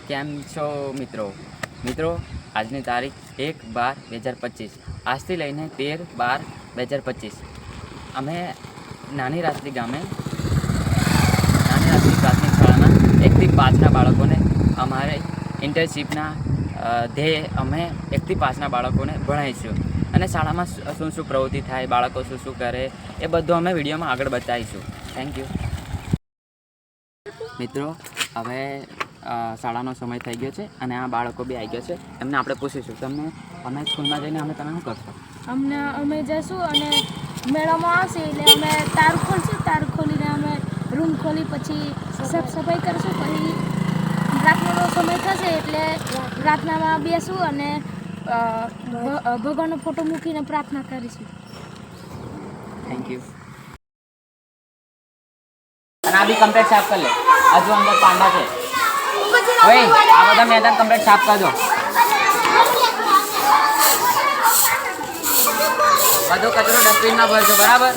કેમ છો મિત્રો આજની તારીખ 1/12/2025 આજથી લઈને 13/12/2025 અમે નાની રાત્રિ પ્રાથમિક શાળાના 1 થી 5ના બાળકોને અમારે ઇન્ટર્નશીપના ધ્યેય અમે 1 થી 5ના બાળકોને ભણાવીશું અને શાળામાં શું શું પ્રવૃત્તિ થાય, બાળકો શું શું કરે એ બધું અમે વિડીયોમાં આગળ બતાવીશું. થેન્ક યુ મિત્રો. હવે શાળાનો સમય થઈ ગયો છે અને આ બાળકો બી આવી ગયો છે. એમને આપણે પૂછીશું અમે સ્કૂલમાં જઈને તમે શું કરશો? અમે જઈશું અને મેળામાં આવશે એટલે અમે તારું ખોલશું. તારું ખોલીને અમે રૂમ ખોલી પછી સાફ સફાઈ કરીશું. પછી પ્રાર્થનાનો સમય થશે એટલે પ્રાર્થનામાં બેસું અને ભગવાનનો ફોટો મૂકીને પ્રાર્થના કરીશું. Thank you. અને આ બી કમ્પ્લીટ સાફ કરી લે. હજુ અંદર પાંડા છે. ઓય આ બધા મેદાન કમ્પ્લીટ સાફ કરજો. બધો કચરો ડસ્ટબિનમાં ભરજો, બરાબર?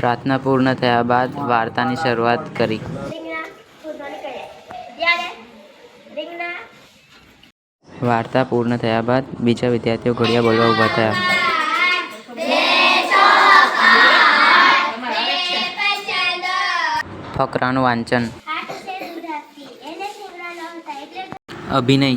પ્રાર્થના પૂર્ણ થયા બાદ વાર્તાની શરૂઆત કરી. વાર્તા પૂર્ણ થયા બાદ બીજા વિદ્યાર્થીઓ ઘડિયા બોલવા ઊભા થયા. ફકરાનું વાંચન. અભિનય.